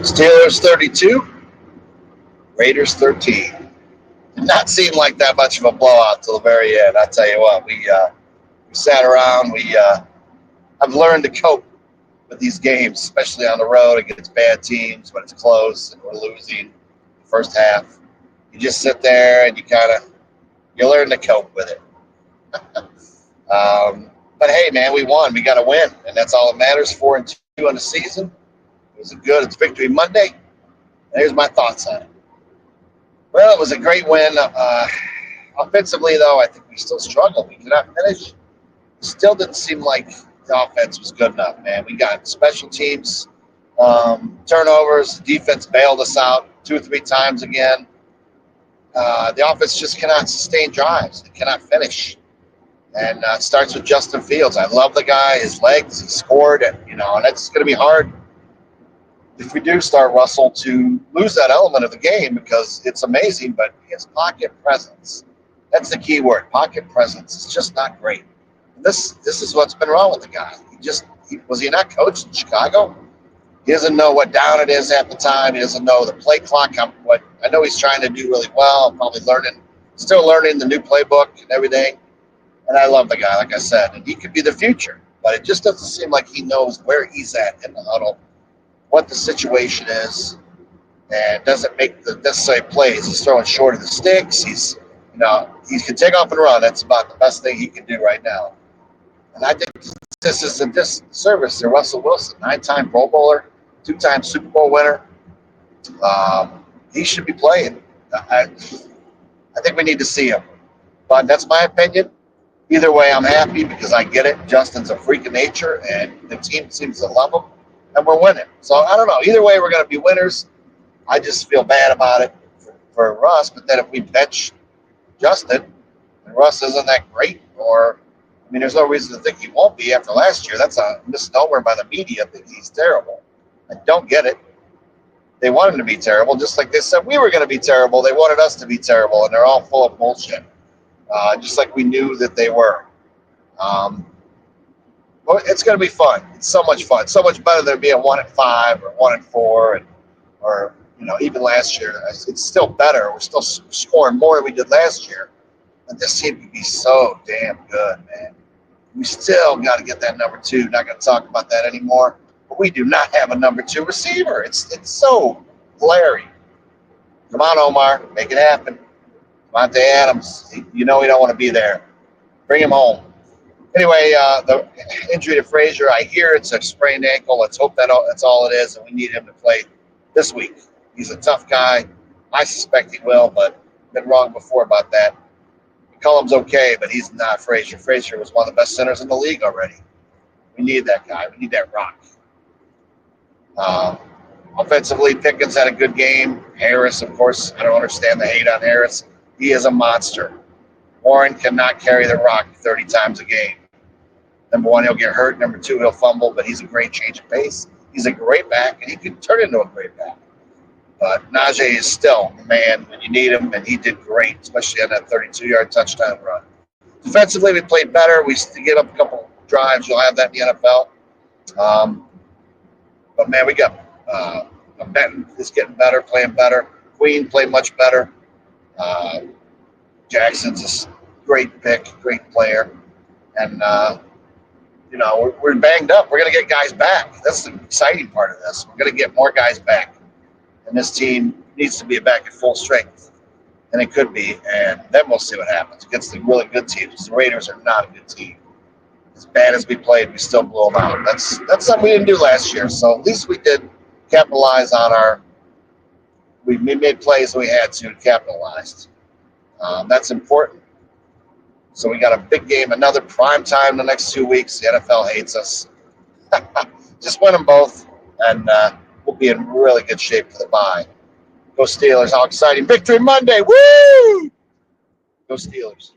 Steelers 32, Raiders 13. Did not seem like that much of a blowout till the very end. I tell you what, we sat around. I've learned to cope with these games, especially on the road against bad teams when it's close and we're losing the first half. You just sit there and you learn to cope with it. But hey, man, we won. We got to win, and that's all that matters. 4-2 on the season. It's Victory Monday. And here's my thoughts on it. Well, it was a great win. Offensively, though, I think we still struggled. We could not finish. It still didn't seem like the offense was good enough, man. We got special teams turnovers. The defense bailed us out 2 or 3 times again. The offense just cannot sustain drives. It cannot finish. And it starts with Justin Fields. I love the guy, his legs. He scored, and that's going to be hard if we do start Russell to lose that element of the game because it's amazing, but his pocket presence. That's the key word. Pocket presence is just not great. This is what's been wrong with the guy. Was he not coached in Chicago? He doesn't know what down it is at the time. He doesn't know the play clock. What I know he's trying to do really well. Probably still learning the new playbook and everything. And I love the guy, like I said, and he could be the future. But it just doesn't seem like he knows where he's at in the huddle, what the situation is, and doesn't make the necessary plays. He's throwing short of the sticks. He can take off and run. That's about the best thing he can do right now. And I think this is a disservice to Russell Wilson, 9-time Pro Bowler, 2-time Super Bowl winner. He should be playing. I think we need to see him. But that's my opinion. Either way, I'm happy because I get it. Justin's a freak of nature, and the team seems to love him, and we're winning. So I don't know. Either way, we're going to be winners. I just feel bad about it for Russ. But then if we bench Justin, and Russ isn't that great, there's no reason to think he won't be after last year. That's a misnomer by the media. Thinking he's terrible. I don't get it. They want him to be terrible, just like they said we were going to be terrible. They wanted us to be terrible, and they're all full of bullshit. Just like we knew that they were. Well, it's going to be fun. It's so much fun. So much better than being 1-5 or 1-4, or even last year. It's still better. We're still scoring more than we did last year. But this team can be so damn good, man. We still got to get that number 2. Not going to talk about that anymore. But we do not have a number 2 receiver. It's so glaring. Come on, Omar, make it happen. Monte Adams, he don't want to be there. Bring him home. Anyway, the injury to Frazier, I hear it's a sprained ankle. Let's hope that's all it is, and we need him to play this week. He's a tough guy. I suspect he will, but I've been wrong before about that. McCullum's okay, but he's not Frazier. Frazier was one of the best centers in the league already. We need that guy. We need that rock. Offensively, Pickens had a good game. Harris, of course, I don't understand the hate on Harris. He is a monster. Warren cannot carry the rock 30 times a game. Number 1, he'll get hurt. Number 2, he'll fumble, but he's a great change of pace. He's a great back, and he can turn into a great back. But Najee is still the man when you need him, and he did great, especially on that 32-yard touchdown run. Defensively, we played better. We gave up a couple drives. You'll have that in the NFL. But, man, we got Benton is getting better, playing better. Queen played much better. Jackson's a great pick, great player. And, we're banged up. We're going to get guys back. That's the exciting part of this. We're going to get more guys back. And this team needs to be back at full strength. And it could be. And then we'll see what happens against the really good teams. The Raiders are not a good team. As bad as we played, we still blew them out. That's something we didn't do last year. So at least we did capitalize on we made plays we had to capitalize. That's important. So we got a big game, another prime time the next 2 weeks. The NFL hates us. Just win them both, and we'll be in really good shape for the bye. Go Steelers. How exciting. Victory Monday. Woo! Go Steelers.